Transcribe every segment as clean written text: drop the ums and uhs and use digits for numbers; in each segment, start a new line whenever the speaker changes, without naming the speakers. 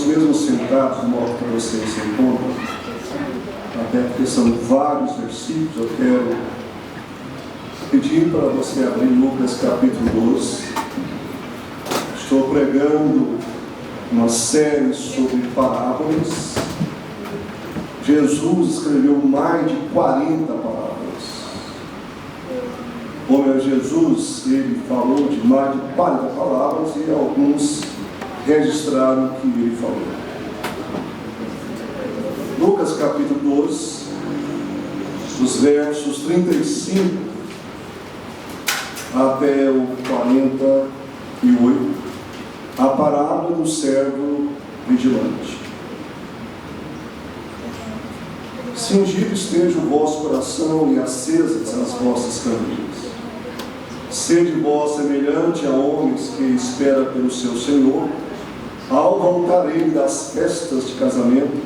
nós mesmos sentados, no modo que vocês se encontram, até porque são vários versículos, eu quero pedir para você abrir Lucas capítulo 12. Estou pregando uma série sobre parábolas. Jesus escreveu mais de 40 parábolas. Como é Jesus, ele falou de mais de 40 palavras e alguns registraram o que ele falou. Lucas capítulo 12, dos versos 35 até o 48, a parábola do servo vigilante. Cingido esteja o vosso coração e acesas as vossas candeeiras. Sede vós semelhante a homens que espera pelo seu Senhor, ao voltar ele das festas de casamento,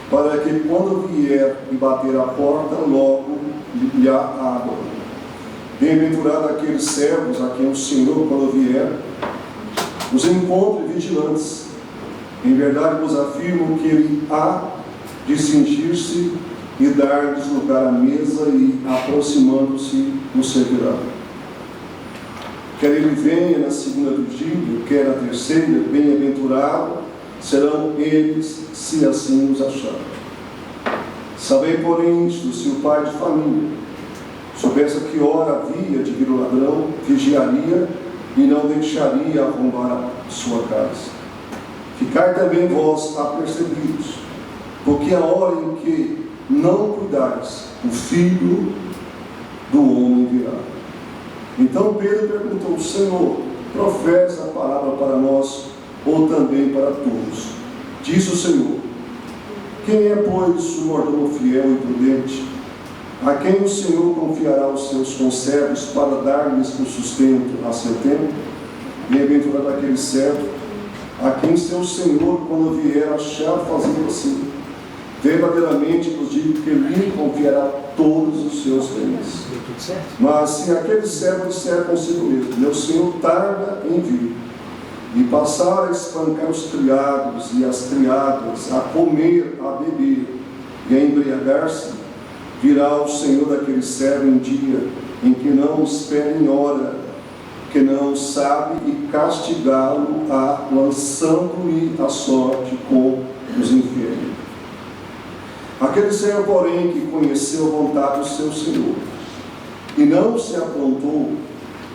para que quando vier e bater a porta, logo lhe abra. Bem-aventurado aqueles servos a quem o Senhor, quando vier, os encontre vigilantes. Em verdade vos afirmo que ele há de cingir-se e dar-lhes lugar à mesa, e aproximando-se o servirá. Quer ele venha na segunda vigília, quer na terceira, bem-aventurado serão eles, se assim os acharem. Sabei, porém, isto: se o pai de família soubesse que hora havia de vir o ladrão, vigiaria e não deixaria arrombar sua casa. Ficai também vós apercebidos, porque a hora em que não cuidares, o Filho do Homem virá. Então Pedro perguntou: Senhor, profere a palavra para nós ou também para todos? Disse o Senhor: quem é, pois, o mordomo fiel e prudente, a quem o Senhor confiará os seus conservos para dar-lhes o sustento a seu tempo? Bem-aventurado aquele servo a quem seu Senhor, quando vier, achar fazendo assim. Verdadeiramente vos digo que lhe confiará todos os seus bens. Mas se aquele servo disser consigo mesmo: meu Senhor tarda em vir, e passar a espancar os criados e as criadas, a comer, a beber e a embriagar-se, virá o Senhor daquele servo em dia em que não espera, em hora que não sabe, e castigá-lo, lançando-lhe a sorte com os infiéis. Aquele servo, porém, que conheceu a vontade do seu Senhor e não se aprontou,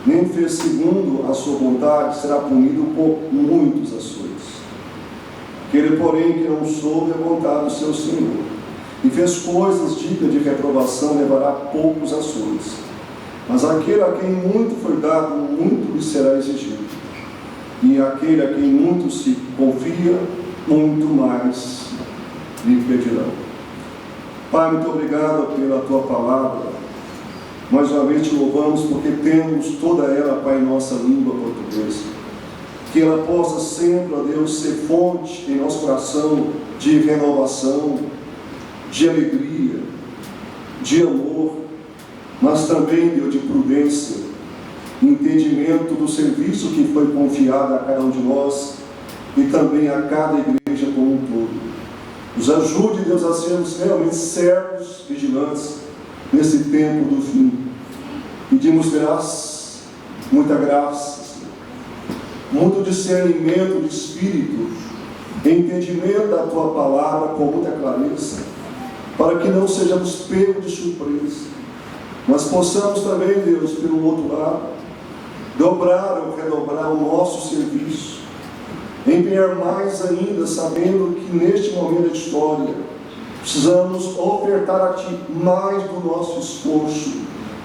nem fez segundo a sua vontade, será punido com muitos açoites. Aquele, porém, que não soube a vontade do seu Senhor e fez coisas dignas de reprovação, levará poucos açoites. Mas aquele a quem muito foi dado, muito lhe será exigido. E aquele a quem muito se confia, muito mais lhe pedirão. Pai, muito obrigado pela Tua palavra. Mais uma vez te louvamos porque temos toda ela, Pai, em nossa língua portuguesa. Que ela possa sempre, ó Deus, ser fonte em nosso coração de renovação, de alegria, de amor, mas também, Deus, de prudência, entendimento do serviço que foi confiado a cada um de nós e também a cada igreja como um todo. Nos ajude, Deus, a sermos realmente servos vigilantes nesse tempo do fim. Pedimos graça, muita graça, muito discernimento de espírito, entendimento da Tua palavra com muita clareza, para que não sejamos pegos de surpresa, mas possamos também, Deus, pelo outro lado, dobrar ou redobrar o nosso serviço, empenhar mais ainda, sabendo que neste momento da história precisamos ofertar a Ti mais do nosso esforço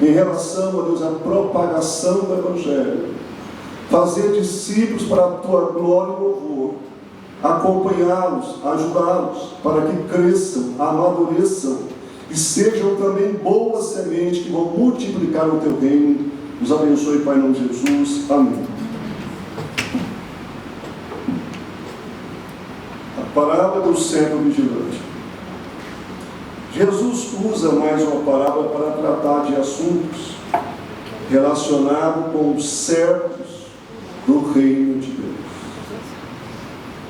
em relação, a Deus, à propagação do Evangelho, fazer discípulos para a Tua glória e louvor, acompanhá-los, ajudá-los para que cresçam, amadureçam e sejam também boas sementes que vão multiplicar o Teu reino. Nos abençoe, Pai, em nome de Jesus. Amém. Parábola do servo vigilante. Jesus usa mais uma parábola para tratar de assuntos relacionados com os servos do reino de Deus.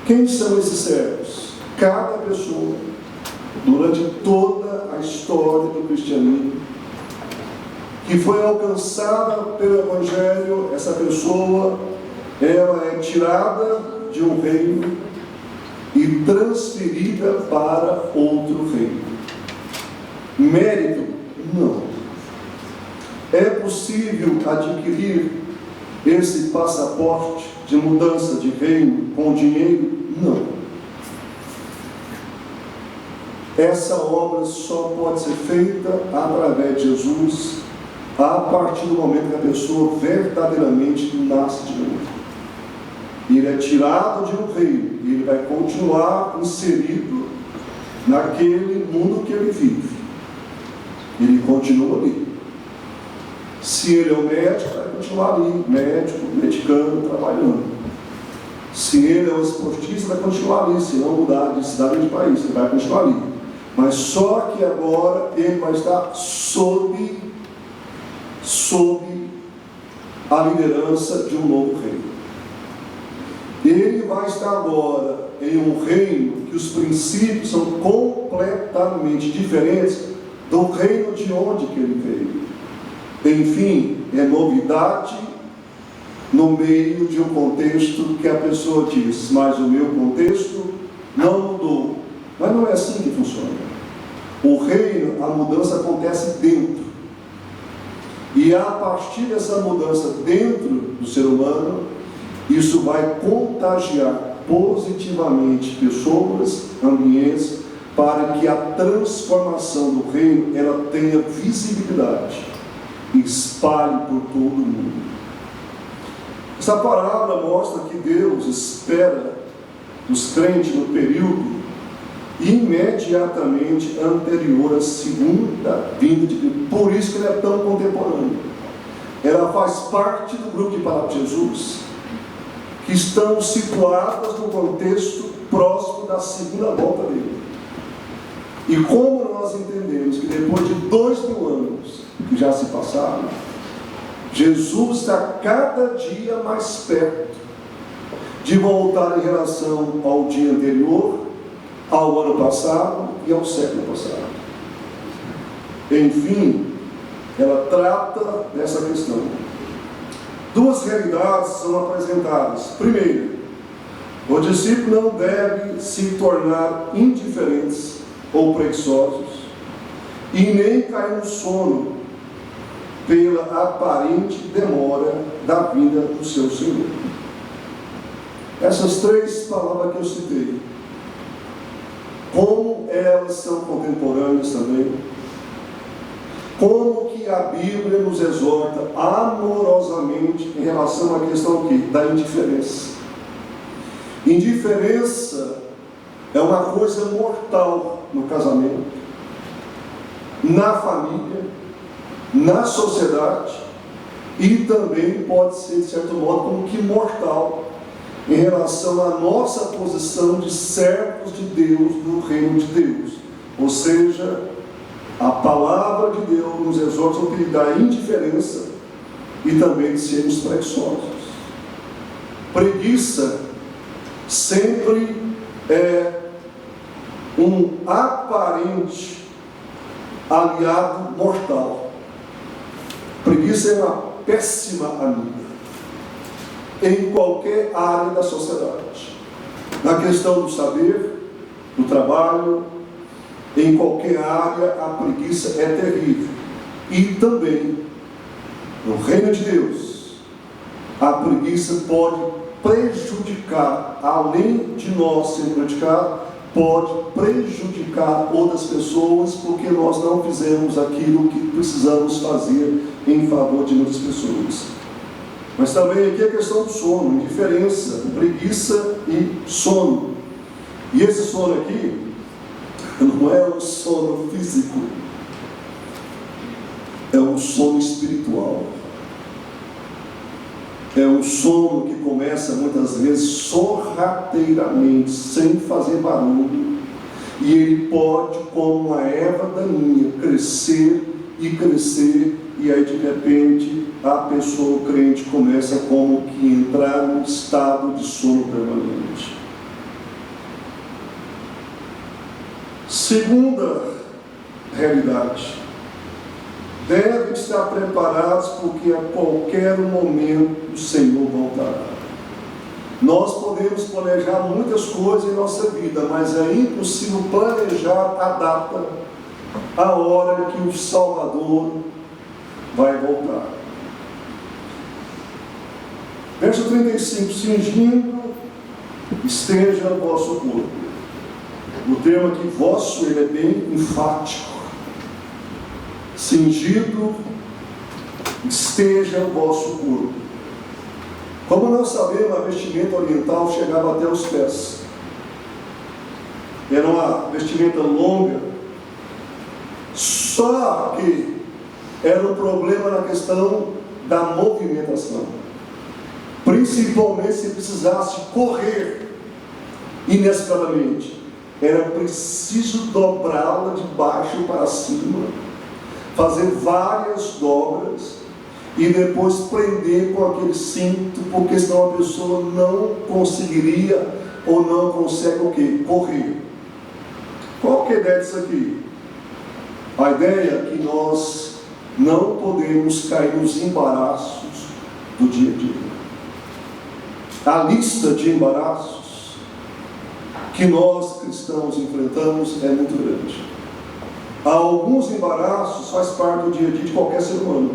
Quem são esses servos? Cada pessoa, durante toda a história do cristianismo, que foi alcançada pelo Evangelho, essa pessoa, ela é tirada de um reino e transferida para outro reino. Mérito? Não. É possível adquirir esse passaporte de mudança de reino com dinheiro? Não. Essa obra só pode ser feita através de Jesus, a partir do momento que a pessoa verdadeiramente nasce de novo. Ele é tirado de um reino e ele vai continuar inserido naquele mundo que ele vive. Ele continua ali. Se ele é um médico, vai continuar ali, médico, medicando, trabalhando. Se ele é um esportista, vai continuar ali, se não mudar de cidade ou de país, ele vai continuar ali. Mas só que agora ele vai estar sob a liderança de um novo reino. Ele vai estar agora em um reino que os princípios são completamente diferentes do reino de onde que ele veio. Enfim, é novidade no meio de um contexto que a pessoa diz, mas o meu contexto não mudou. Mas não é assim que funciona. O reino, a mudança acontece dentro. E a partir dessa mudança dentro do ser humano, isso vai contagiar positivamente pessoas, ambientes, para que a transformação do reino ela tenha visibilidade e espalhe por todo o mundo. Essa palavra mostra que Deus espera os crentes no período imediatamente anterior à segunda vinda de Cristo. Por isso que ele é tão contemporâneo. Ela faz parte do grupo de palavras de Jesus, que estão situadas no contexto próximo da segunda volta dele. E como nós entendemos que depois de 2000 anos que já se passaram, Jesus está cada dia mais perto de voltar em relação ao dia anterior, ao ano passado e ao século passado. Enfim, ela trata dessa questão. Duas realidades são apresentadas. Primeiro, o discípulo não deve se tornar indiferentes ou preguiçosos e nem cair no sono pela aparente demora da vinda do seu Senhor. Essas três palavras que eu citei, como elas são contemporâneas também, como que a Bíblia nos exorta amorosamente em relação à questão aqui, da indiferença. Indiferença é uma coisa mortal no casamento, na família, na sociedade, e também pode ser, de certo modo, como que mortal em relação à nossa posição de servos de Deus no reino de Deus. Ou seja, a palavra de Deus nos exorta ao perigo da indiferença e também de sermos preguiçosos. Preguiça sempre é um aparente aliado mortal. Preguiça é uma péssima amiga em qualquer área da sociedade. Na questão do saber, do trabalho, em qualquer área a preguiça é terrível. E também, no reino de Deus, a preguiça pode prejudicar, além de nós ser prejudicado, pode prejudicar outras pessoas, porque nós não fizemos aquilo que precisamos fazer em favor de muitas pessoas. Mas também aqui a questão do sono, indiferença, preguiça e sono. E esse sono aqui não é um sono físico, é um sono espiritual. É um sono que começa muitas vezes sorrateiramente, sem fazer barulho, e ele pode, como uma erva daninha, crescer, e aí de repente a pessoa, o crente, começa como que entrar num estado de sono permanente. Segunda realidade: devem estar preparados, porque a qualquer momento o Senhor voltará. Nós podemos planejar muitas coisas em nossa vida, mas é impossível planejar a data, a hora que o Salvador vai voltar. Verso 35: cingindo esteja o vosso corpo. O termo aqui, vosso, ele é bem enfático. Cingido esteja o vosso corpo. Como nós sabemos, a vestimenta oriental chegava até os pés. Era uma vestimenta longa, só que era um problema na questão da movimentação. Principalmente se precisasse correr inesperadamente. Era preciso dobrá-la de baixo para cima, fazer várias dobras e depois prender com aquele cinto, porque senão a pessoa não conseguiria ou não consegue o quê? Correr. Qual que é a ideia disso aqui? A ideia é que nós não podemos cair nos embaraços do dia a dia. A lista de embaraços que nós cristãos enfrentamos é muito grande. Alguns embaraços faz parte do dia a dia de qualquer ser humano,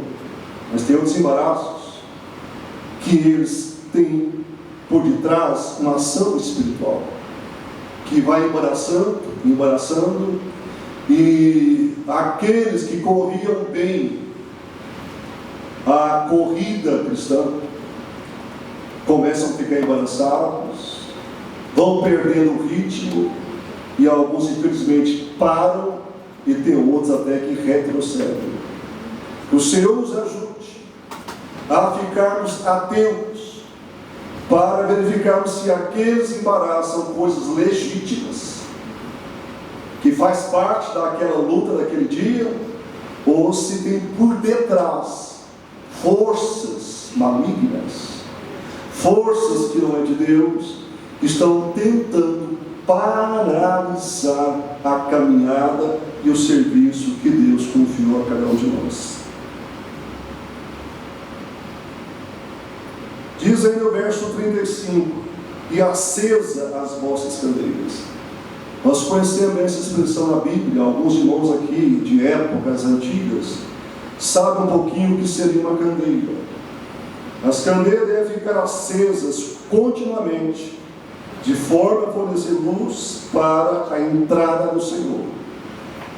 mas tem outros embaraços que eles têm por detrás uma ação espiritual que vai embaraçando, e aqueles que corriam bem a corrida cristã começam a ficar embaraçados, vão perdendo o ritmo, e alguns infelizmente param, e tem outros até que retrocedem. Que o Senhor nos ajude a ficarmos atentos para verificarmos se aqueles embaraços são coisas legítimas, que faz parte daquela luta daquele dia, ou se tem por detrás forças malignas, forças que não é de Deus, que estão tentando paralisar a caminhada e o serviço que Deus confiou a cada um de nós. Diz aí no verso 35: e acesa as vossas candeias. Nós conhecemos essa expressão na Bíblia. Alguns irmãos aqui de épocas antigas sabem um pouquinho o que seria uma candeia. As candeias devem ficar acesas continuamente, de forma a fornecer luz para a entrada do Senhor.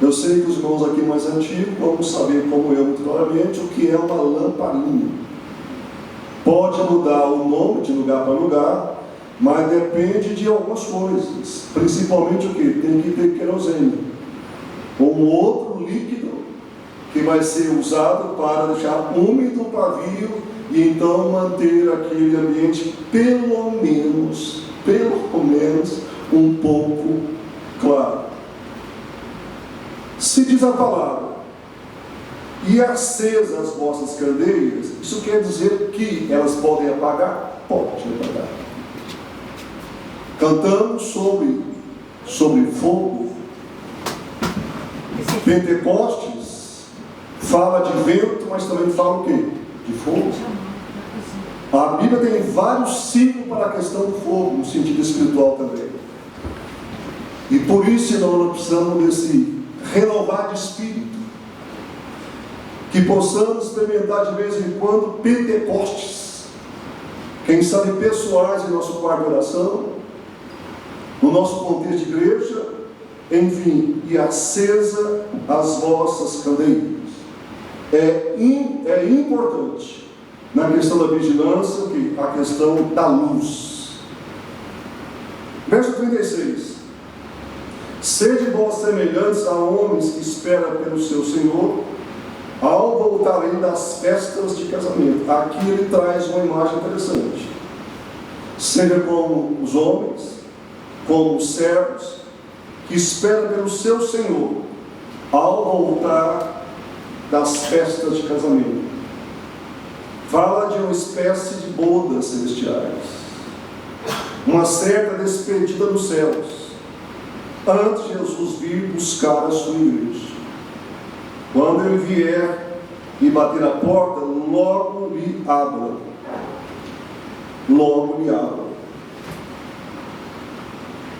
Eu sei que os irmãos aqui mais antigos vão saber, como eu, muito claramente, o que é uma lamparina. Pode mudar o nome de lugar para lugar, mas depende de algumas coisas. Principalmente o que? Tem que ter querosene, ou um outro líquido que vai ser usado para deixar úmido o pavio e então manter aquele ambiente pelo menos um pouco claro. Se diz a palavra, e acesas as vossas candeias, isso quer dizer que elas podem apagar? Pode apagar. Cantamos sobre fogo. Pentecostes fala de vento, mas também fala o quê? De fogo. A Bíblia tem vários signos para a questão do fogo, no sentido espiritual também. E por isso nós precisamos desse renovar de espírito, que possamos experimentar de vez em quando Pentecostes, quem sabe pessoais em nosso quarto de oração, no nosso contexto de igreja, enfim, e acesa as vossas candeias. É importante na questão da vigilância, que a questão da luz. Verso 36: sede vós semelhantes a homens que esperam pelo seu Senhor, ao voltarem das festas de casamento. Aqui ele traz uma imagem interessante. Seja como os homens, como os servos, que esperam pelo seu Senhor, ao voltar das festas de casamento. Fala de uma espécie de bodas celestiais, uma certa despedida dos céus. antes de Jesus vir buscar a sua igreja. Quando ele vier e bater a porta, logo lhe abra. Logo lhe abra.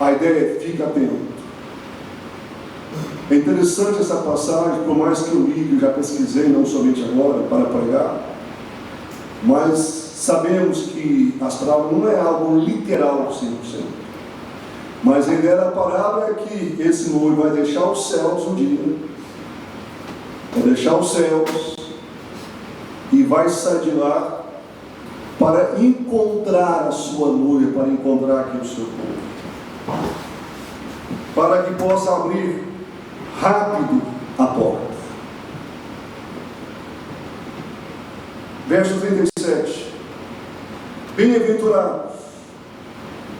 A ideia é: fica atento. É interessante essa passagem, por mais que eu li, eu já pesquisei, não somente agora, para pregar, mas sabemos que as palavras não é algo literal 100%. Mas a ideia da parábola é que esse noivo vai deixar os céus um dia, vai deixar os céus e vai sair de lá para encontrar a sua noiva, para encontrar aqui o seu povo, para que possa abrir rápido a porta. Verso 37. Bem-aventurados.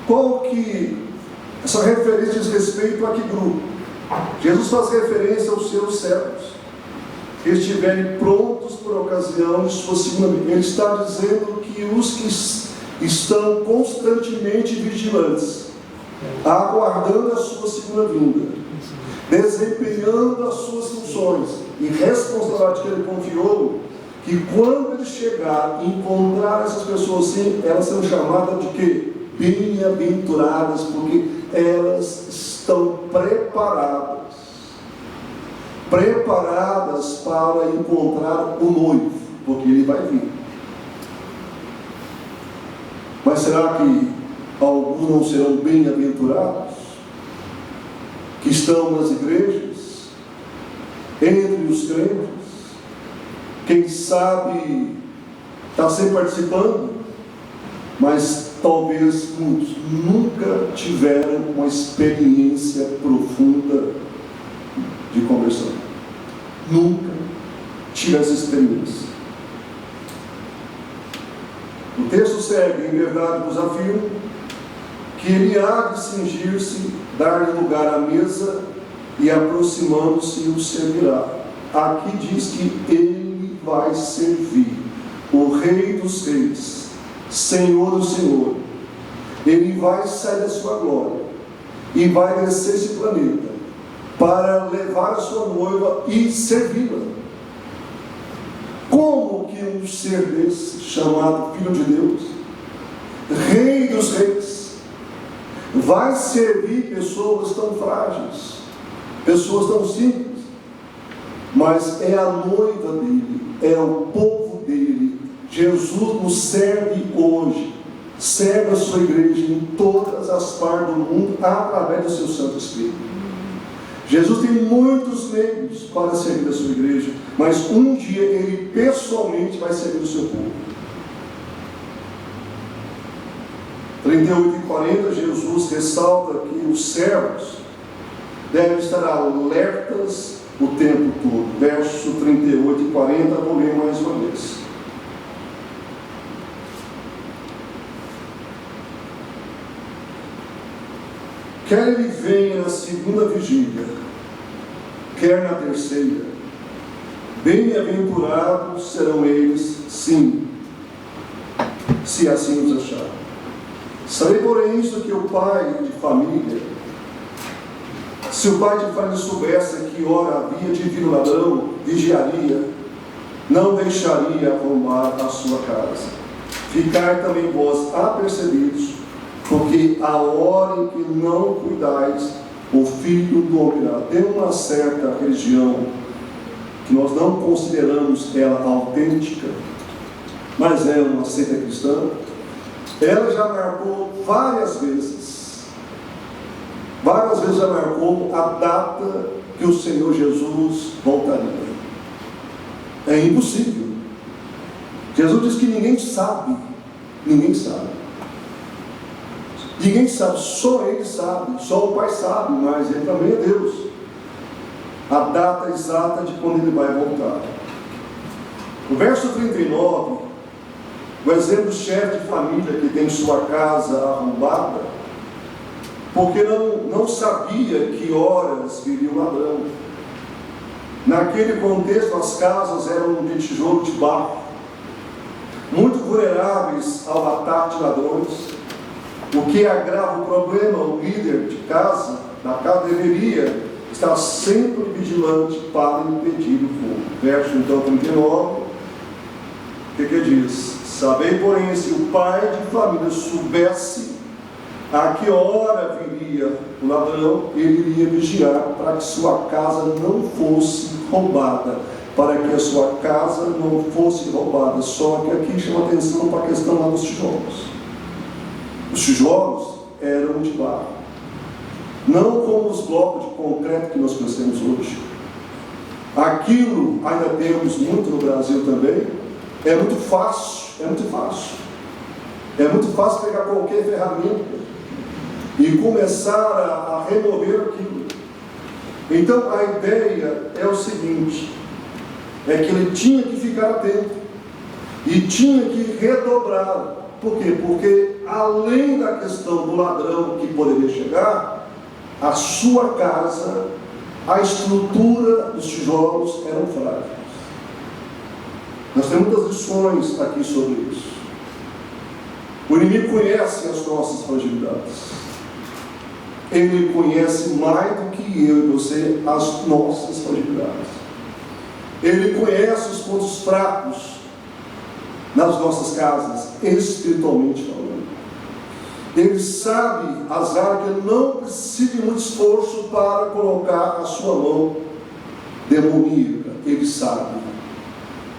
Qual que essa referência diz respeito a que grupo? Jesus faz referência aos seus servos, que estiverem prontos por ocasião de sua segunda vinda. Ele está dizendo que os que estão constantemente vigilantes, aguardando a sua segunda vinda, desempenhando as suas funções e responsabilidade que ele confiou, que quando ele chegar e encontrar essas pessoas assim, elas serão chamadas de quê? Bem-aventuradas, porque elas estão preparadas para encontrar o noivo, porque ele vai vir. Mas será que alguns não serão bem-aventurados, que estão nas igrejas, entre os crentes? Quem sabe está sempre participando, mas talvez muitos nunca tiveram uma experiência profunda de conversão. Nunca tiveram essa experiência. O texto segue: em verdade vos afirmo que ele há de cingir-se, dar-lhe lugar à mesa, e aproximando-se o servirá. Aqui diz que ele vai servir o Rei dos Reis, Senhor do Senhor. Ele vai sair da sua glória e vai descer esse planeta para levar a sua noiva e servi-la. Como que um ser desse, chamado Filho de Deus, Rei dos Reis, vai servir pessoas tão frágeis, pessoas tão simples? Mas é a noiva dele, é o povo dele. Jesus nos serve hoje, serve a sua igreja em todas as partes do mundo, através do seu Santo Espírito. Jesus tem muitos meios para servir a sua igreja, mas um dia ele pessoalmente vai servir o seu povo. 38 e 40, Jesus ressalta que os servos devem estar alertas o tempo todo. Verso 38 e 40, vou ler mais uma vez. Quer ele venha na segunda vigília, quer na terceira, bem-aventurados serão eles, sim, se assim os acharem. Sabei, porém, isso que o pai de família, se o pai de família soubesse que ora havia de vir o ladrão, vigiaria, não deixaria arrombar a sua casa. Ficar também vós apercebidos, porque a hora em que não cuidais, o Filho do Homem virá. Tem uma certa religião que nós não consideramos ela autêntica, mas é uma seita cristã. Ela já marcou várias vezes já marcou a data que o Senhor Jesus voltaria. É impossível. Jesus diz que ninguém sabe, só Ele sabe, só o Pai sabe, mas Ele também é Deus. A data exata de quando Ele vai voltar. No verso 39, o exemplo do chefe de família que tem sua casa arrombada, porque não sabia que horas viria o ladrão. Naquele contexto, as casas eram de tijolo de barro, muito vulneráveis ao ataque de ladrões, o que agrava o problema. O líder de casa da casa deveria estar sempre vigilante para impedir o fogo. Verso então 39, o que diz? Sabei, porém, se o pai de família soubesse a que hora viria o ladrão, ele iria vigiar para que sua casa não fosse roubada. Para que a sua casa não fosse roubada. Só que aqui chama atenção para a questão lá dos tijolos. Os tijolos eram de barro, não como os blocos de concreto que nós conhecemos hoje. Aquilo, ainda temos muito no Brasil também, é muito fácil pegar qualquer ferramenta e começar a remover aquilo. Então a ideia é o seguinte, é que ele tinha que ficar atento e tinha que redobrar. Por quê? Porque além da questão do ladrão que poderia chegar, a sua casa, a estrutura dos tijolos eram frágeis. Nós temos muitas lições aqui sobre isso. O inimigo conhece as nossas fragilidades. Ele conhece mais do que eu e você as nossas fragilidades. Ele conhece os pontos fracos nas nossas casas, espiritualmente falando. Ele sabe as áreas que ele não precisa de muito esforço para colocar a sua mão demoníaca. Ele sabe.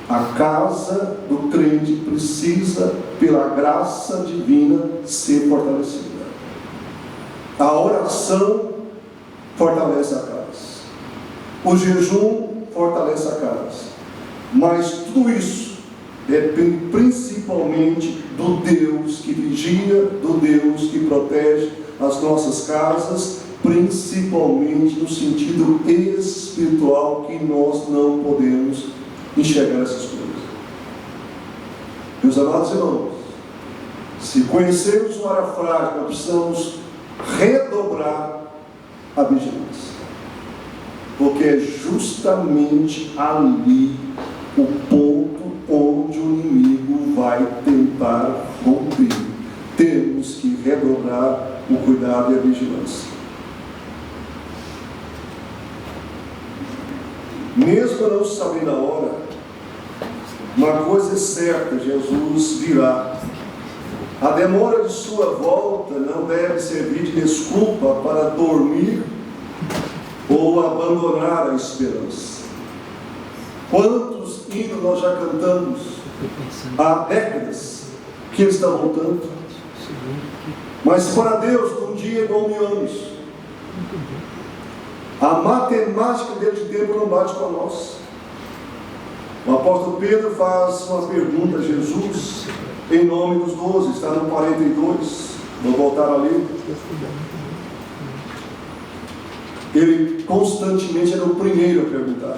A casa do crente precisa, pela graça divina, ser fortalecida. A oração fortalece a casa. O jejum fortalece a casa. Mas tudo isso depende principalmente do Deus que vigia, do Deus que protege as nossas casas, principalmente no sentido espiritual, que nós não podemos enxergar essas coisas. Meus amados irmãos, se conhecermos uma área frágil, nós precisamos redobrar a vigilância, porque é justamente ali o ponto onde o inimigo vai tentar romper. Temos que redobrar o cuidado e a vigilância. Mesmo não sabendo a hora, uma coisa é certa: Jesus virá. A demora de sua volta não deve servir de desculpa para dormir ou abandonar a esperança. Quantos hinos nós já cantamos há décadas que ele está voltando? Mas para Deus, um dia é igual 1000 anos. A matemática dele de tempo não bate com a nossa. O apóstolo Pedro faz uma pergunta a Jesus em nome dos 12, está no 42, vou voltar ali. Ele constantemente era o primeiro a perguntar.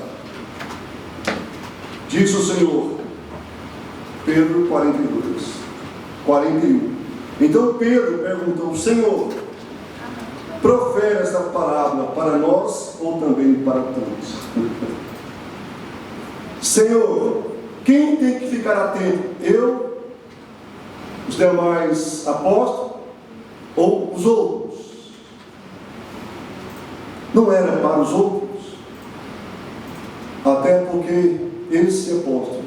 Disse o Senhor, Pedro 41. Então Pedro perguntou: Senhor, profere esta parábola para nós ou também para todos? Senhor, quem tem que ficar atento? Eu, os demais apóstolos ou os outros? Não era para os outros, até porque esse apóstolo,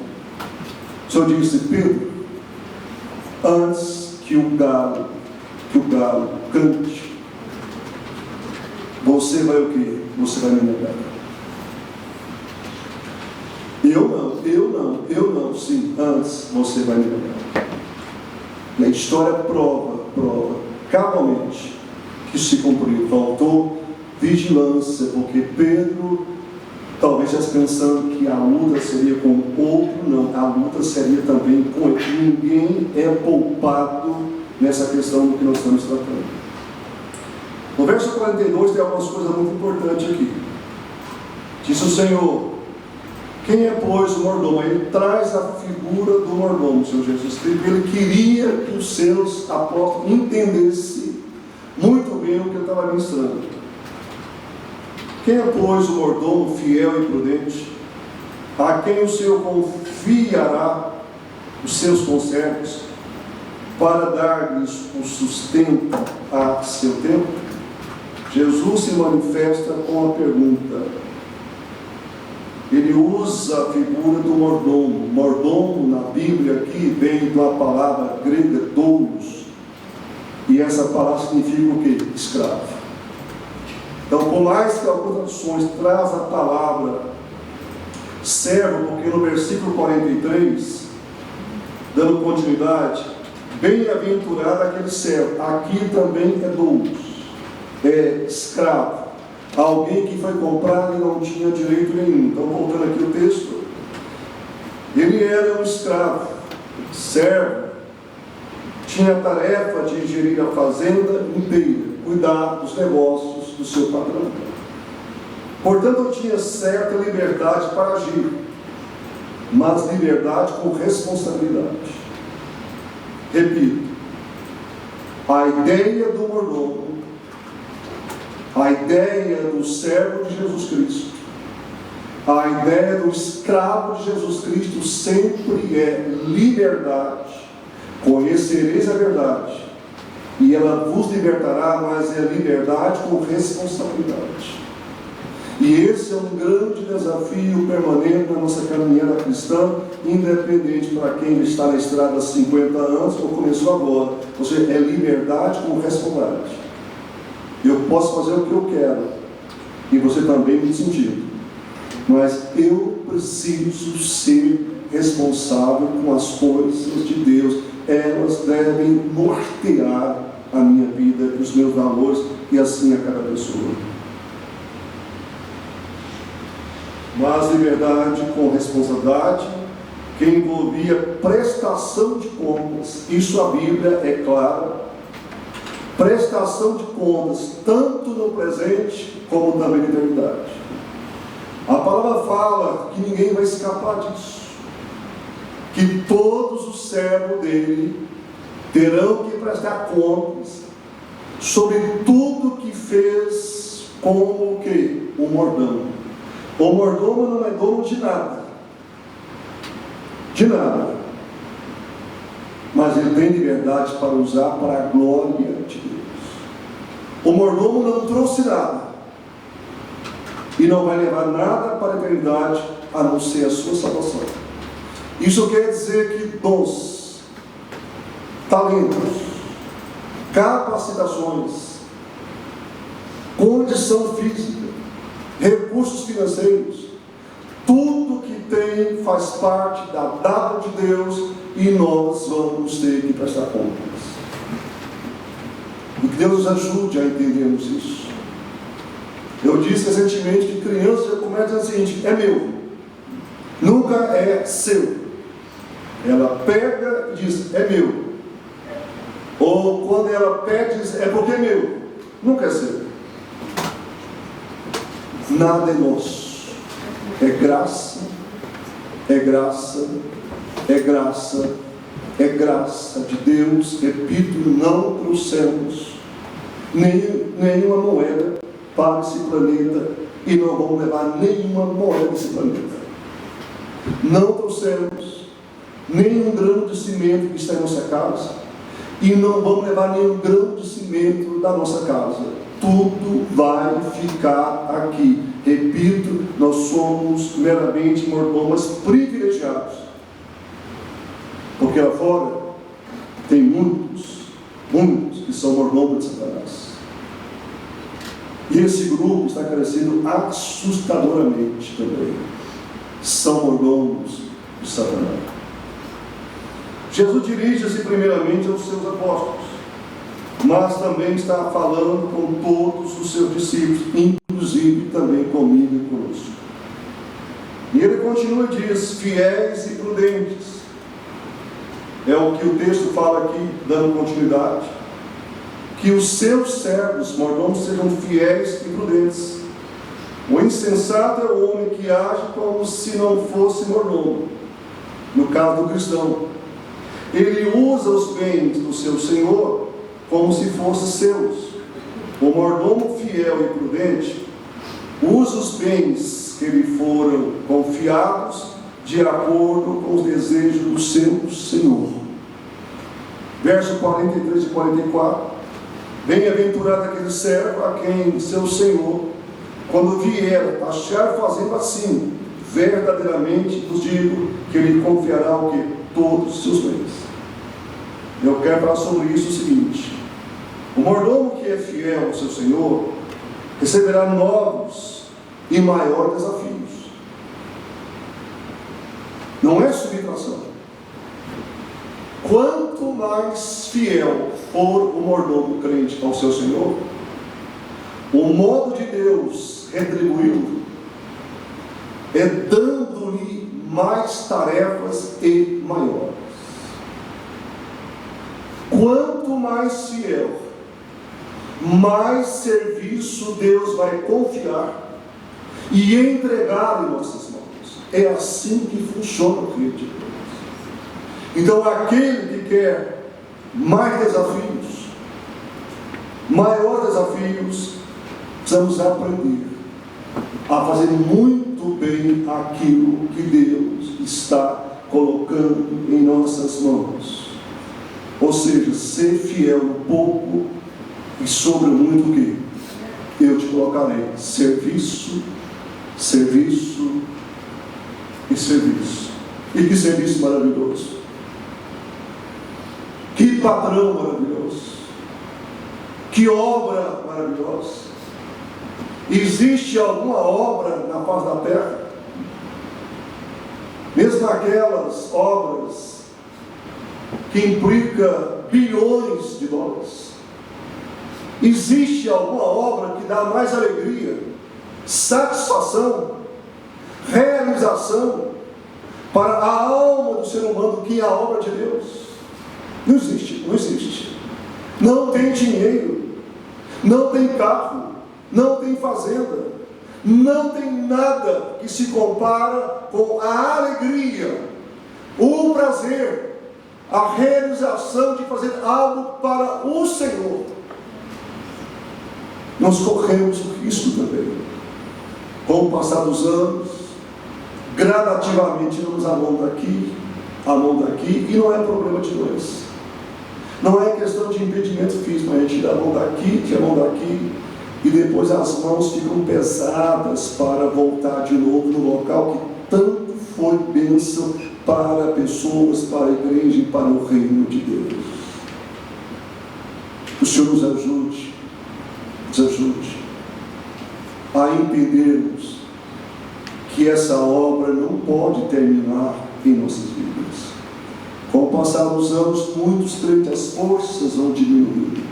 o Senhor disse: Pedro, antes que o galo cante, você vai o quê? Você vai me negar. Eu não, sim, antes você vai me negar. E a história prova cabalmente que isso se cumpriu. Faltou vigilância, porque Pedro talvez estivesse pensando que a luta seria com outro. Não, a luta seria também com ele. Ninguém é poupado nessa questão do que nós estamos tratando. No verso 42 tem algumas coisas muito importantes aqui. Diz o Senhor: quem é, pois, o mordomo? Ele traz a figura do mordomo, o Senhor Jesus Cristo. Ele queria que os seus apóstolos entendessem muito bem o que ele estava ministrando. Quem é, pois, o mordomo fiel e prudente, a quem o Senhor confiará os seus conservos, para dar-lhes o sustento a seu tempo? Jesus se manifesta com a pergunta. Ele usa a figura do mordomo. Mordomo na Bíblia aqui vem da palavra grega doulos. E essa palavra significa o quê? Escravo. Então, por mais que algumas traduções traz a palavra servo, porque no versículo 43, dando continuidade, bem-aventurado aquele servo. Aqui também é doulos, é escravo. Alguém que foi comprado e não tinha direito nenhum. Então, voltando aqui o texto, ele era um escravo, servo, tinha a tarefa de gerir a fazenda inteira, cuidar dos negócios do seu patrão. Portanto, tinha certa liberdade para agir, mas liberdade com responsabilidade. Repito, a ideia do mordomo, a ideia do servo de Jesus Cristo, a ideia do escravo de Jesus Cristo sempre é liberdade. Conhecereis a verdade, e ela vos libertará, mas é liberdade com responsabilidade. E esse é um grande desafio permanente na nossa caminhada cristã, independente para quem está na estrada há 50 anos ou começou agora. Ou seja, é liberdade com responsabilidade. Eu posso fazer o que eu quero, e você também me sentido, mas eu preciso ser responsável com as coisas de Deus. Elas devem nortear a minha vida, os meus valores, e assim a cada pessoa. Mas liberdade com responsabilidade, que envolvia prestação de contas. Isso a Bíblia é clara. Prestação de contas, tanto no presente, como também na eternidade. A palavra fala que ninguém vai escapar disso. Que todos os servos dele terão que prestar contas sobre tudo que fez, como o que? O mordomo. O mordomo não é dono de nada. De nada. Mas ele tem liberdade para usar para a glória de Deus. O mordomo não trouxe nada. E não vai levar nada para a eternidade, a não ser a sua salvação. Isso quer dizer que dons, talentos, capacitações, condição física, recursos financeiros, tudo que tem faz parte da dádiva de Deus, e nós vamos ter que prestar contas. E que Deus nos ajude a entendermos isso. Eu disse recentemente que criança já começa a dizer o seguinte: é meu, nunca é seu. Ela pega e diz: é meu. Ou quando ela pede, diz: é porque é meu. Nunca é seu. Nada é nosso. É graça, é graça, é graça, é graça de Deus. Repito, não trouxemos nenhuma moeda para esse planeta, e não vamos levar nenhuma moeda desse planeta. Não trouxemos nenhum grão de cimento que está em nossa casa, e não vamos levar nenhum grão de cimento da nossa casa. Tudo vai ficar aqui. Repito, nós somos meramente mordomos privilegiados, porque lá fora tem muitos que são mordomos de Satanás, e esse grupo está crescendo assustadoramente também. São mordomos de Satanás. Jesus dirige-se primeiramente aos seus apóstolos, mas também está falando com todos os seus discípulos, inclusive também comigo e conosco. E ele continua e diz: fiéis e prudentes. É o que o texto fala aqui, dando continuidade. Que os seus servos, mordomos, sejam fiéis e prudentes. O insensato é o homem que age como se não fosse mordomo. No caso do cristão, ele usa os bens do seu Senhor como se fossem seus. O mordomo fiel e prudente usa os bens que lhe foram confiados de acordo com os desejos do seu Senhor. Verso 43 e 44. Bem-aventurado aquele servo a quem seu Senhor, quando vier, achar fazendo assim, verdadeiramente vos digo que ele confiará o que? Todos os seus bens. Eu quero falar sobre isso o seguinte: o mordomo que é fiel ao seu Senhor receberá novos e maiores desafios. Não é subtração. Quanto mais fiel for o mordomo crente ao seu Senhor, o modo de Deus retribuí-lo é dando-lhe mais tarefas e maiores. Quanto mais fiel, mais serviço Deus vai confiar e entregar em nossas mãos. É assim que funciona o reino de Deus. Então, aquele que quer mais desafios, maiores desafios, precisamos aprender a fazer muito bem aquilo que Deus está colocando em nossas mãos. Ou seja, ser fiel no pouco e sobre muito que eu te colocarei. Serviço, serviço e serviço. E que serviço maravilhoso! Que patrão maravilhoso! Que obra maravilhosa! Existe alguma obra na face da terra, mesmo aquelas obras que implicam bilhões de dólares, existe alguma obra que dá mais alegria, satisfação, realização para a alma do ser humano do que a obra de Deus? Não existe, não existe. Não tem dinheiro, não tem carro, não tem fazenda, não tem nada que se compara com a alegria, o prazer, a realização de fazer algo para o Senhor. Nós corremos o risco também, com o passar dos anos, gradativamente vamos a mão daqui, e não é problema de doença. Não é questão de impedimento físico, a gente dá a mão daqui, tira a mão daqui, e depois as mãos ficam pesadas para voltar de novo no local que tanto foi bênção para pessoas, para a igreja e para o reino de Deus. O Senhor nos ajude a entendermos que essa obra não pode terminar em nossas vidas. Com o passar dos anos, muitos crentes, as forças vão diminuindo,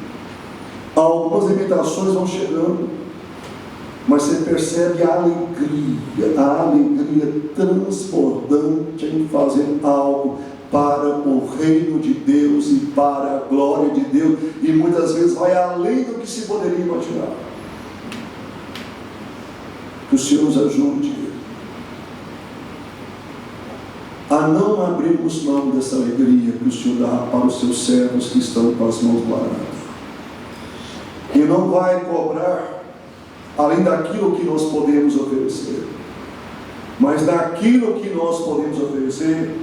algumas limitações vão chegando, mas você percebe a alegria transbordante em fazer algo para o reino de Deus e para a glória de Deus, e muitas vezes vai além do que se poderia imaginar. Que o Senhor nos ajude a não abrirmos mão dessa alegria que o Senhor dá para os seus servos que estão com as mãos guardadas. E não vai cobrar além daquilo que nós podemos oferecer, mas daquilo que nós podemos oferecer,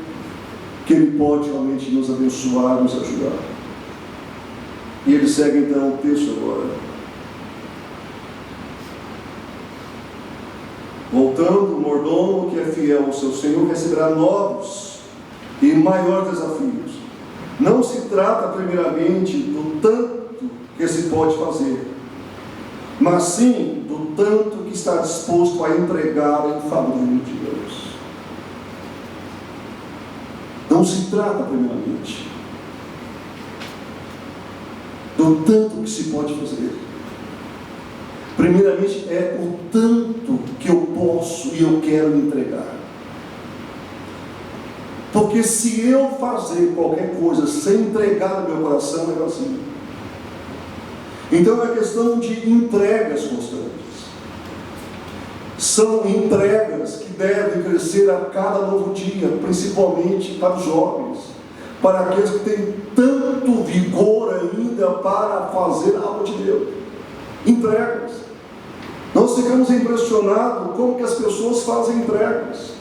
que Ele pode realmente nos abençoar, nos ajudar. E ele segue então o texto agora. Voltando, o mordomo que é fiel ao seu Senhor receberá novos e maiores desafios. Não se trata primeiramente do tanto que se pode fazer, mas sim do tanto que está disposto a entregar em favor de Deus. Não se trata primeiramente do tanto que se pode fazer. Primeiramente é o tanto que eu posso e eu quero entregar. Porque se eu fazer qualquer coisa sem entregar no meu coração, é vazio. Então é questão de entregas constantes. São entregas que devem crescer a cada novo dia, principalmente para os jovens, para aqueles que têm tanto vigor ainda para fazer algo de Deus. Entregas. Nós ficamos impressionados como que as pessoas fazem entregas,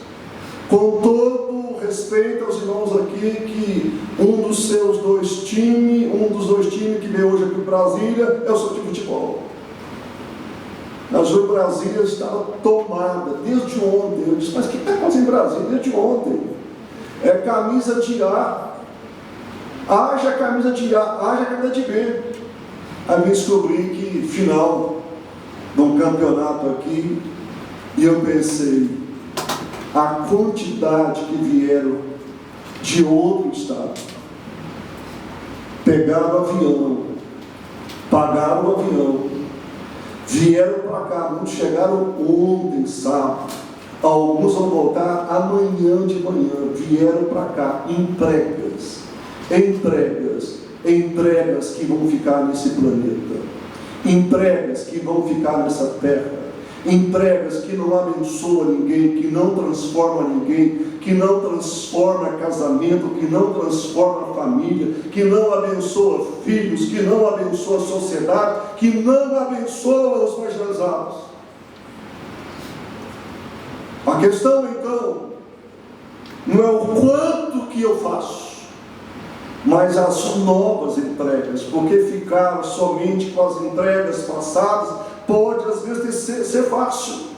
com todo respeito aos irmãos aqui que um dos dois times que veio hoje aqui em Brasília é o seu time de futebol. Mas hoje Brasília estava tomada desde ontem. Eu disse, mas o que está fazendo em Brasília desde ontem? É camisa de A. Haja camisa de A, haja camisa de B. Aí me descobri que final de um campeonato aqui, e eu pensei, a quantidade que vieram de outro estado, pegaram o avião, pagaram o avião, vieram para cá, muitos chegaram ontem, sábado, alguns vão voltar amanhã de manhã, vieram para cá, entregas que vão ficar nesse planeta, entregas que vão ficar nessa terra, entregas que não abençoam ninguém, que não transformam ninguém, que não transforma casamento, que não transforma família, que não abençoa filhos, que não abençoa a sociedade, que não abençoa os marginalizados. A questão então não é o quanto que eu faço, mas as novas entregas, porque ficar somente com as entregas passadas pode às vezes ser fácil.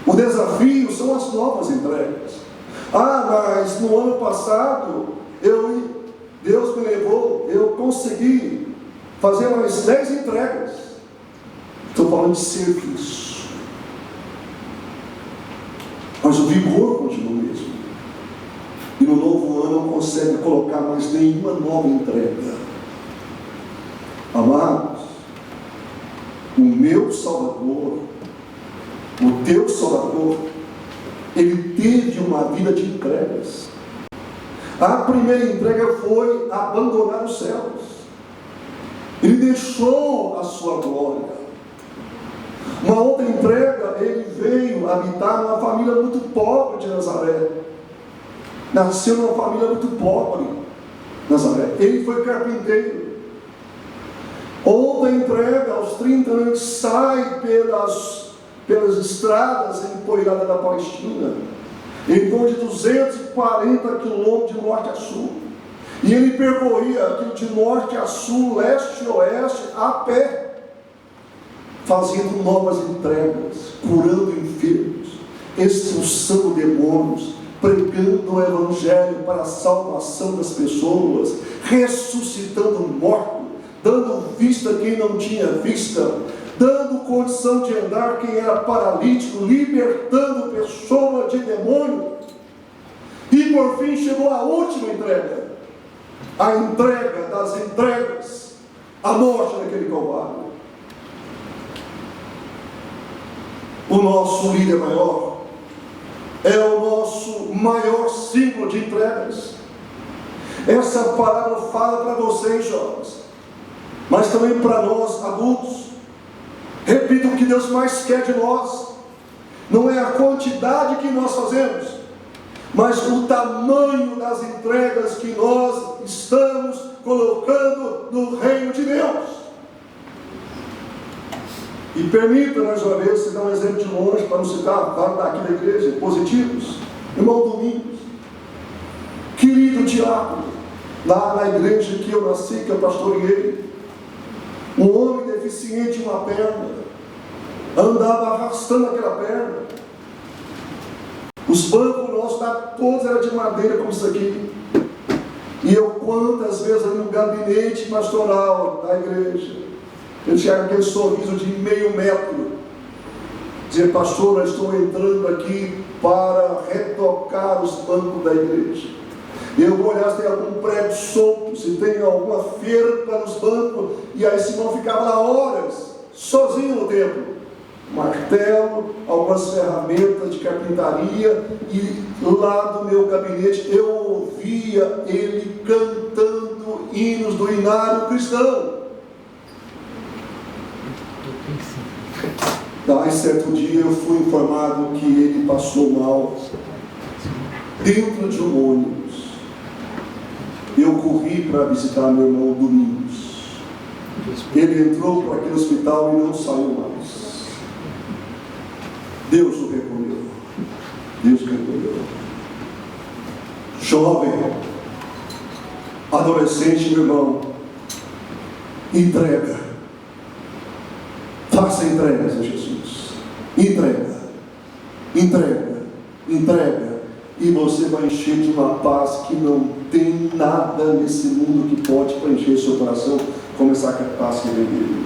O desafio são as novas entregas. Mas no ano passado Deus me levou, eu consegui fazer mais 10 entregas. Estou falando de serviço, mas o vigor continua o mesmo. E no novo ano não consegue colocar mais nenhuma nova entrega. Amados, o meu Salvador, o teu Salvador, ele teve uma vida de entregas. A primeira entrega foi abandonar os céus. Ele deixou a sua glória. Uma outra entrega, ele veio habitar numa família muito pobre de Nazaré. Nasceu numa família muito pobre, Nazaré. Ele foi carpinteiro. Outra entrega, aos 30 anos, sai pelas estradas empoeiradas da Palestina, em torno de 240 quilômetros de norte a sul. E ele percorria aquilo de norte a sul, leste e oeste, a pé, fazendo novas entregas, curando enfermos, expulsando demônios, pregando o Evangelho para a salvação das pessoas, ressuscitando mortos, dando vista a quem não tinha vista, dando condição de andar quem era paralítico, libertando pessoa de demônio. E por fim chegou a última entrega, a entrega das entregas, a morte daquele Calvário. O nosso líder maior é o nosso maior símbolo de entregas. Essa palavra fala para vocês, jovens, mas também para nós, adultos. Repito, o que Deus mais quer de nós não é a quantidade que nós fazemos, mas o tamanho das entregas que nós estamos colocando no reino de Deus. E permita, mais uma vez, citar um exemplo de longe, para não citar daqui da igreja, positivos. Irmão Domingos, querido diácono, lá na igreja que eu nasci, que eu pastoreei, um homem deficiente de uma perna, andava arrastando aquela perna. Os bancos nossos, todos eram de madeira, como isso aqui. E eu, quantas vezes, ali no gabinete pastoral da igreja, eu tinha aquele sorriso de meio metro, dizer, pastor, eu estou entrando aqui para retocar os bancos da igreja. E eu vou olhar se tem algum prego solto, se tem alguma ferpa nos bancos, e aí esse irmão ficava lá horas, sozinho no templo. Martelo, algumas ferramentas de carpintaria, e lá do meu gabinete eu ouvia ele cantando hinos do hinário cristão. Daí certo dia eu fui informado que ele passou mal dentro de um ônibus. Eu corri para visitar meu irmão Domingos. Ele entrou para aquele hospital e não saiu mais. Deus o recolheu. Deus o recolheu. Jovem, adolescente, meu irmão, entrega. Faça entregas a Jesus. Entrega, entrega, entrega. E você vai encher de uma paz que não tem nada nesse mundo que pode preencher seu coração como essa paz que vem dele.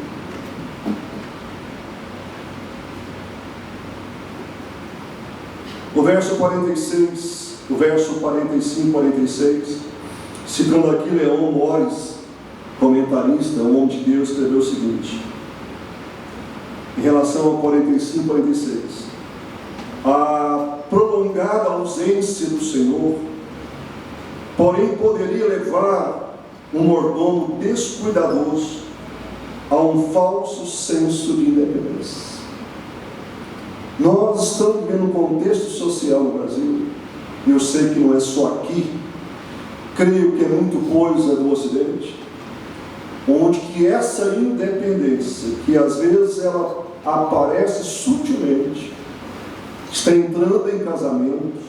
O verso 46, o verso 45, 46, citando aqui Leon Morris, comentarista, um homem de Deus, escreveu o seguinte, em relação ao 45, 46. A prolongada ausência do Senhor, porém, poderia levar um mordomo descuidadoso a um falso senso de independência. Nós estamos vivendo um contexto social no Brasil, e eu sei que não é só aqui, creio que é muito coisa do Ocidente, onde que essa independência, que às vezes ela aparece sutilmente, está entrando em casamentos,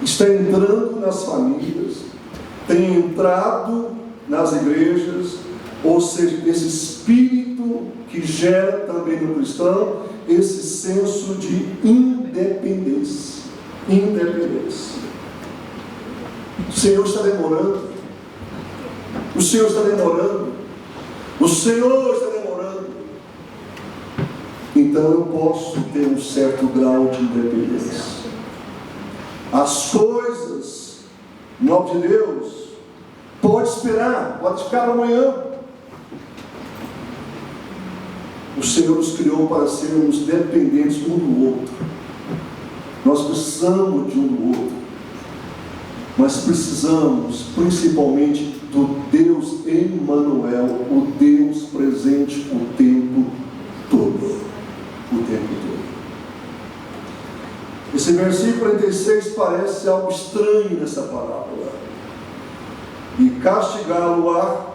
está entrando nas famílias, tem entrado nas igrejas, ou seja, esse espírito que gera também no cristão esse senso de independência. Independência. O Senhor está demorando. O Senhor está demorando. O Senhor está demorando. Então eu posso ter um certo grau de independência. As coisas, em nome de Deus, pode esperar, pode ficar amanhã. O Senhor nos criou para sermos dependentes um do outro. Nós precisamos de um do outro. Mas precisamos, principalmente, do Deus Emmanuel, o Deus presente o tempo todo. O tempo todo. Esse versículo 46 parece algo estranho nessa parábola. E castigá-lo-á,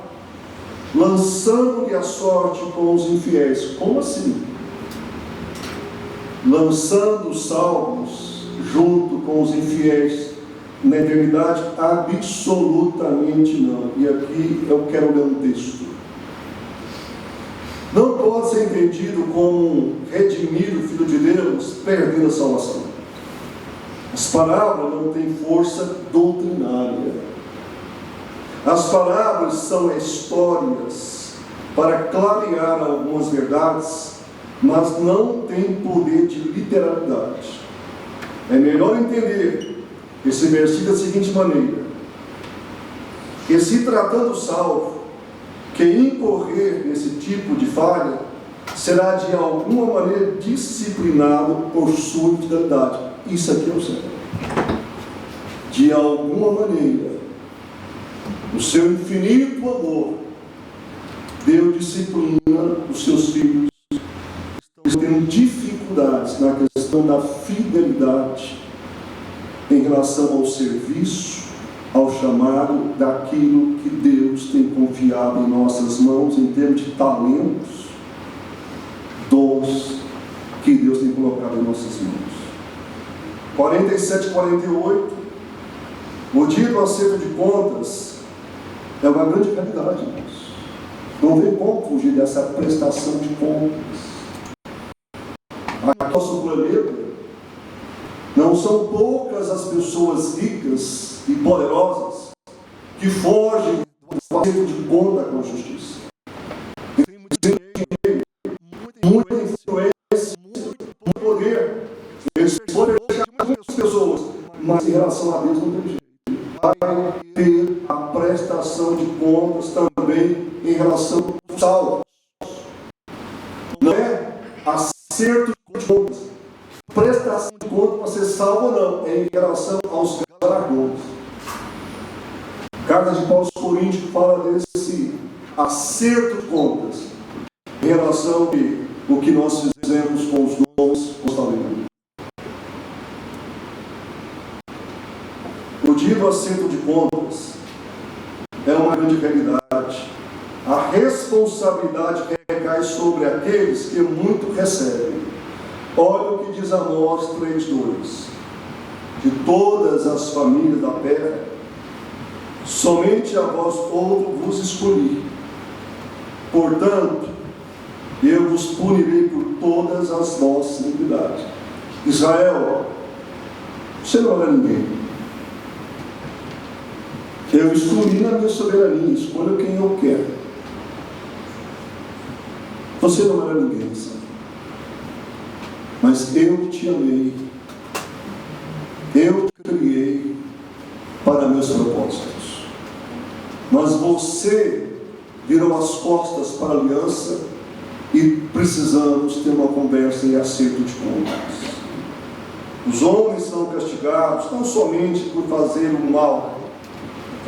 lançando-lhe a sorte com os infiéis. Como assim? Lançando os salvos junto com os infiéis na eternidade? Absolutamente não. E aqui eu quero ler um texto. Não pode ser entendido como redimir o Filho de Deus perdendo a salvação. As parábolas não têm força doutrinária. As parábolas são histórias para clarear algumas verdades, mas não têm poder de literalidade. É melhor entender esse versículo da seguinte maneira: que se tratando do salvo, quem incorrer nesse tipo de falha, será de alguma maneira disciplinado por sua infidelidade. Isso aqui eu sei. De alguma maneira, o seu infinito amor, Deus disciplina os seus filhos que estão tendo dificuldades na questão da fidelidade em relação ao serviço, ao chamado daquilo que Deus tem confiado em nossas mãos, em termos de talentos, dons que Deus tem colocado em nossas mãos. 47, 48, o dia do acerto de contas é uma grande realidade, irmãos. Não tem como fugir dessa prestação de contas. Aqui no nosso planeta, não são poucas as pessoas ricas e poderosas que fogem do acerto de conta com a justiça. Tem muito dinheiro, muita influência, muito poder. Eles podem chegar a muitas pessoas, mas em relação a Deus não tem jeito. Vai ter a prestação de contas também em relação aos salvos. Não é acerto de contas, prestação de contas para ser salvo ou não, é em relação aos galardões. Carta de Paulo aos Coríntios fala desse acerto de contas em relação ao que nós fizemos com os dons, com os talentos. O dia do acerto de contas é uma grande realidade. A responsabilidade recai sobre aqueles que muito recebem. Olha o que diz Amós 3:2. de todas as famílias da terra, somente a vós outro vos escolhi. Portanto, eu vos punirei por todas as vossas iniquidades. Israel, você não era ninguém. Eu escolhi na minha soberania, escolho quem eu quero. Você não era ninguém, Israel. Mas eu te amei. Eu te criei para meus propósitos. Mas você virou as costas para a aliança e precisamos ter uma conversa e acerto de contas. Os homens são castigados não somente por fazer o mal,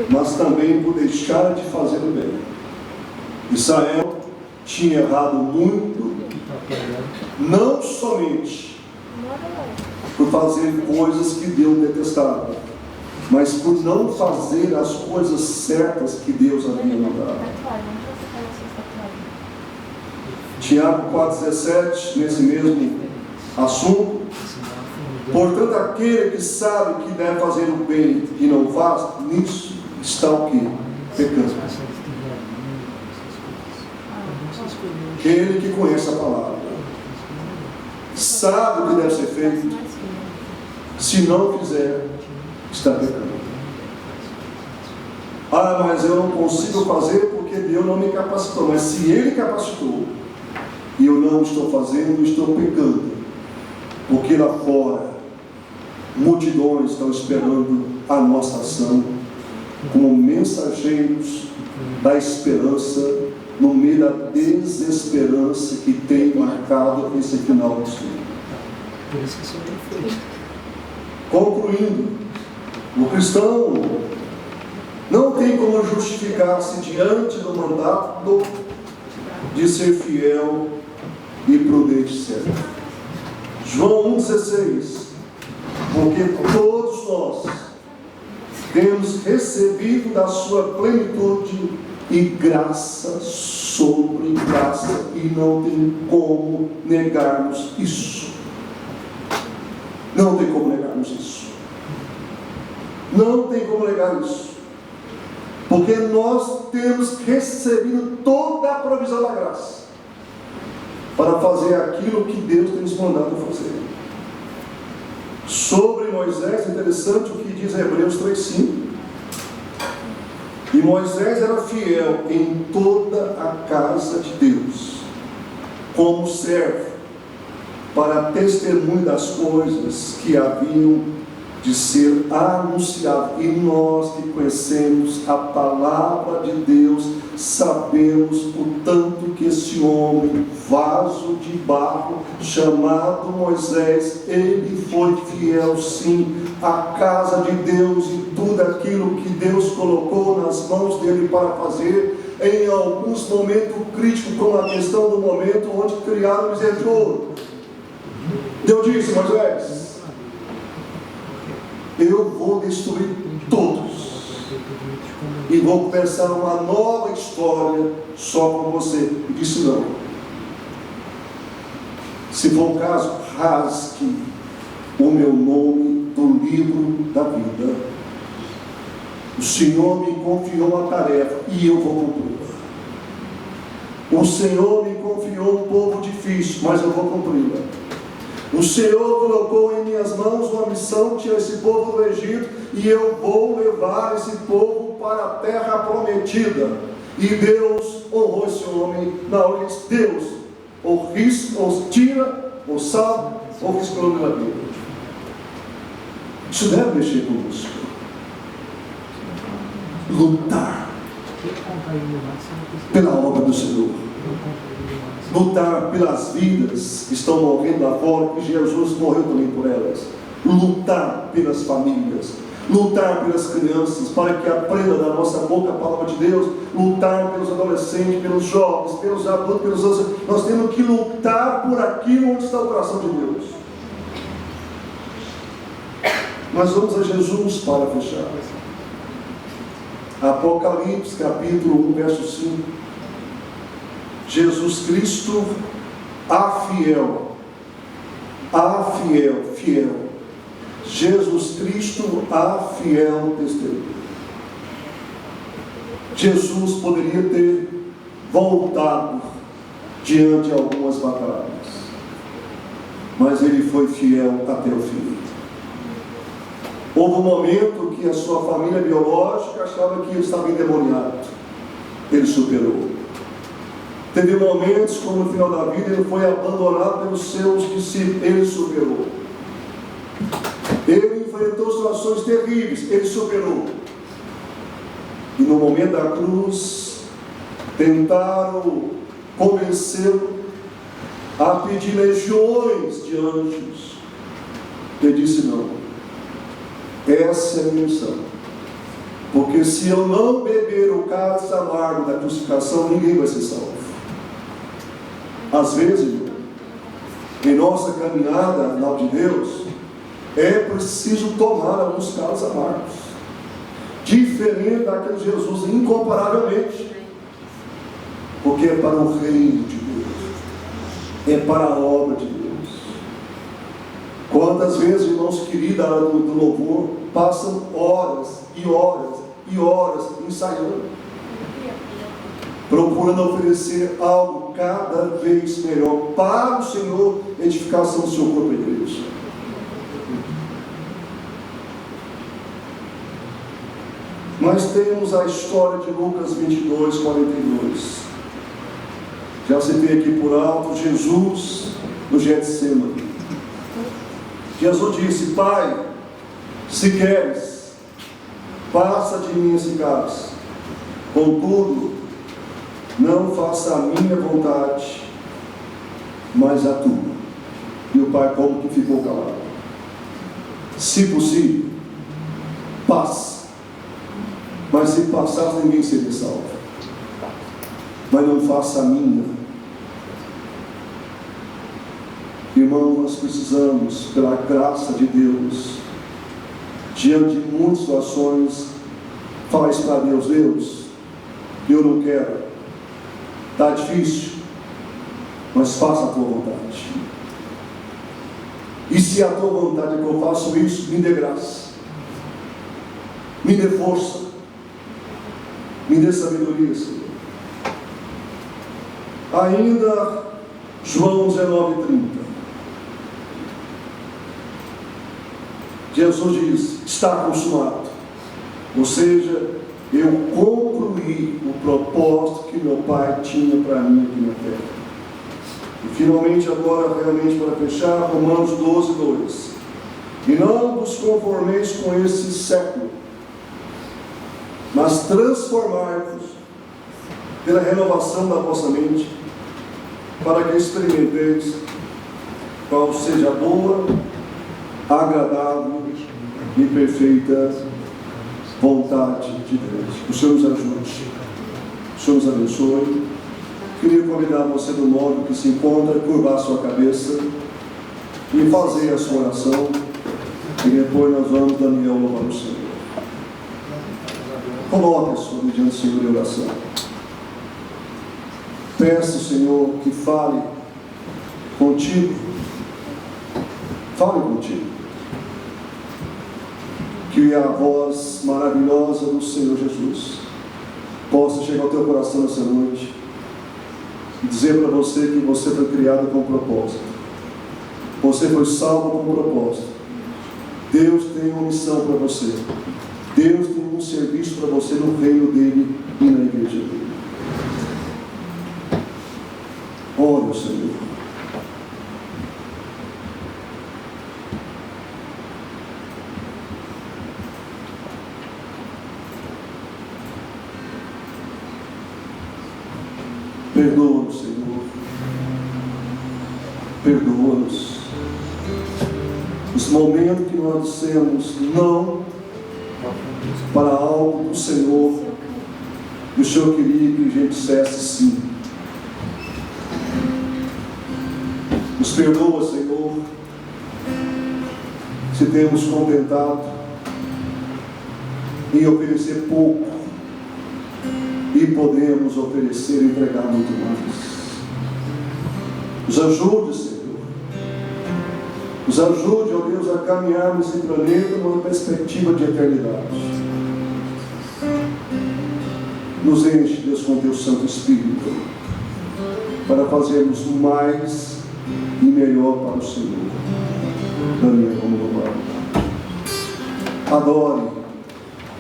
mas também por deixar de fazer o bem. Israel tinha errado muito, não somente por fazer coisas que Deus detestava, mas por não fazer as coisas certas que Deus havia mandado. Tiago 4,17, nesse mesmo assunto: portanto, aquele que sabe que deve fazer o bem e não faz, nisso está o quê? Pecando. Aquele que conhece a palavra, sabe o que deve ser feito, se não fizer, está pecando. Ah, mas eu não consigo fazer porque Deus não me capacitou. Mas se Ele capacitou e eu não estou fazendo, estou pecando. Porque lá fora multidões estão esperando a nossa ação como mensageiros da esperança no meio da desesperança que tem marcado esse final do estudo. Concluindo, o cristão não tem como justificar-se diante do mandato de ser fiel e prudente servo. João 1,16: porque todos nós temos recebido da sua plenitude e graça sobre graça, e não tem como negarmos isso. Não tem como negarmos isso. Não tem como negar isso. Porque nós temos recebido toda a provisão da graça para fazer aquilo que Deus tem nos mandado fazer. Sobre Moisés, interessante o que diz Hebreus 3,5. E Moisés era fiel em toda a casa de Deus, como servo, para testemunho das coisas que haviam de ser anunciadas. E nós que conhecemos a palavra de Deus, sabemos o tanto que esse homem, vaso de barro, chamado Moisés, ele foi fiel sim à casa de Deus e tudo aquilo que Deus colocou nas mãos dele para fazer, em alguns momentos críticos, como a questão do momento onde criaram o bezerro de ouro. Deus disse: Moisés, eu vou destruir todos e vou começar uma nova história só com você. E disse: não. Se for o caso, rasgue o meu nome do livro da vida. O Senhor me confiou uma tarefa e eu vou cumprir. O Senhor me confiou um povo difícil, mas eu vou cumpri-la. O Senhor colocou em minhas mãos uma missão, tinha esse povo do Egito, e eu vou levar esse povo para a terra prometida. E Deus honrou esse homem na hora que disse: Deus, ou tira, ou salva, ou risca o nome da Bíblia. Isso deve mexer conosco. Lutar pela obra do Senhor. Lutar pelas vidas que estão morrendo lá fora, que Jesus morreu também por elas. Lutar pelas famílias. Lutar pelas crianças, para que aprendam da nossa boca a palavra de Deus. Lutar pelos adolescentes, pelos jovens, pelos adultos, pelos anciãos. Nós temos que lutar por aquilo onde está o coração de Deus. Nós vamos a Jesus para fechar. Apocalipse capítulo 1, verso 5. Jesus Cristo, fiel, Jesus Cristo, a fiel testemunha. Jesus poderia ter voltado diante de algumas batalhas, mas ele foi fiel até o fim. Houve um momento que a sua família biológica achava que ele estava endemoniado. Ele superou. Teve momentos como no final da vida ele foi abandonado pelos seus discípulos. Ele superou. Ele enfrentou situações terríveis. Ele superou. E no momento da cruz, tentaram convencê-lo a pedir legiões de anjos. Ele disse: não, essa é a minha missão, porque se eu não beber o cálice amargo da crucificação, ninguém vai ser salvo. Às vezes, em nossa caminhada na obra de Deus, é preciso tomar alguns cálices amargos, diferente daquele Jesus, incomparavelmente, porque é para o reino de Deus, é para a obra de Deus. Quantas vezes, irmãos queridos do louvor, passam horas e horas e horas ensaiando, procurando oferecer algo cada vez melhor para o Senhor, edificação do seu corpo e igreja. Nós temos a história de Lucas 22, 42. Já citei aqui por alto, Jesus no Getsemane. Jesus disse: Pai, se queres, passa de mim esse cálice. Contudo, não faça a minha vontade, mas a tua. E o Pai como que ficou calado. Se possível, passe. Mas se passasse, ninguém seria salvo. Mas não faça a minha. Irmão, nós precisamos, pela graça de Deus, diante de muitas situações, falar isso para Deus: Deus, eu não quero, está difícil, mas faça a tua vontade. E se a tua vontade é que eu faço isso, me dê graça, me dê força, me dê sabedoria, Senhor. Ainda João 19:30. Jesus diz: está consumado. Ou seja, eu concluí o propósito que meu Pai tinha para mim aqui na terra. E finalmente, agora, realmente para fechar, Romanos 12:2. E não vos conformeis com esse século, mas transformai-vos pela renovação da vossa mente, para que experimenteis qual seja a boa, agradável e perfeita vontade de Deus. O Senhor nos ajude, o Senhor nos abençoe. Queria convidar você do modo que se encontra, curvar a sua cabeça e fazer a sua oração, e depois nós vamos, Daniel, louvar o Senhor. Coloque a sua diante do Senhor em oração. Peça ao Senhor que fale contigo. Fale contigo. Que a voz maravilhosa do Senhor Jesus possa chegar ao teu coração nessa noite e dizer para você que você foi criado com um propósito. Você foi salvo com um propósito. Deus tem uma missão para você. Deus tem um serviço para você no reino dele e na igreja dele. Ore ao Senhor. Perdoa-nos, Senhor. Perdoa-nos. Os momentos que nós dissemos não para algo do Senhor, e o Senhor queria que a gente dissesse sim. Nos perdoa, Senhor, se temos contentado em oferecer pouco e podemos oferecer e entregar muito mais. Nos ajude, Senhor, Nos ajude, ó Deus, a caminhar nesse planeta numa perspectiva de eternidade. Nos enche, Deus, com Teu Santo Espírito, para fazermos mais e melhor para o Senhor. Daniel, vamos louvar. Adore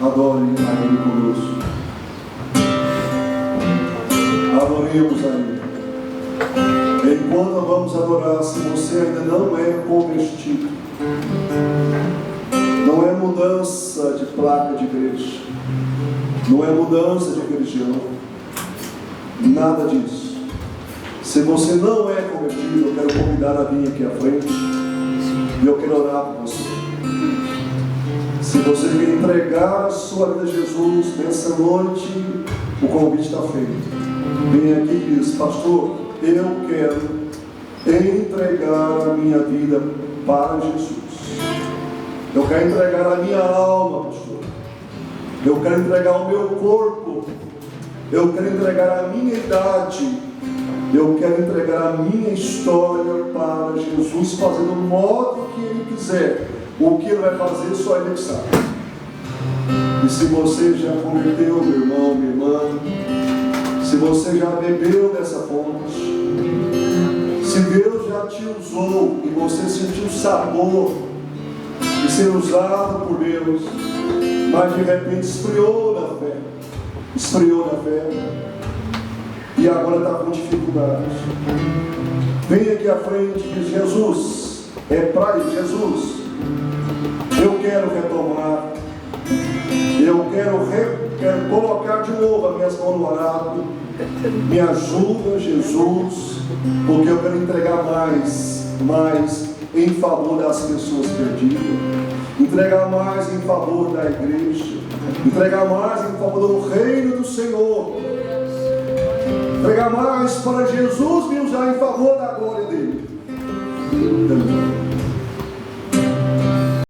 a Ele conosco. Adoremos a Ele. Enquanto vamos adorar, se você ainda não é convertido, não é mudança de placa de igreja, não é mudança de religião, nada disso. Se você não é convertido, eu quero convidar a vir aqui à frente e eu quero orar por você. Se você quer entregar a sua vida a Jesus nessa noite, o convite está feito. Vem aqui e diz: pastor, eu quero entregar a minha vida para Jesus. Eu quero entregar a minha alma, pastor. Eu quero entregar o meu corpo. Eu quero entregar a minha idade. Eu quero entregar a minha história para Jesus, fazendo o modo que Ele quiser. O que Ele vai fazer, só Ele sabe. E se você já converteu, meu irmão, minha irmã, se você já bebeu dessa fonte, se Deus já te usou e você sentiu o sabor de ser usado por Deus, mas de repente esfriou na fé, e agora está com dificuldade, vem aqui à frente e diz: Jesus, é para ele. Jesus, eu quero retomar, eu quero colocar de novo as minhas mãos no arado. Me ajuda, Jesus, porque eu quero entregar mais em favor das pessoas perdidas, entregar mais em favor da igreja, entregar mais em favor do reino do Senhor, entregar mais para Jesus me usar em favor da glória dele.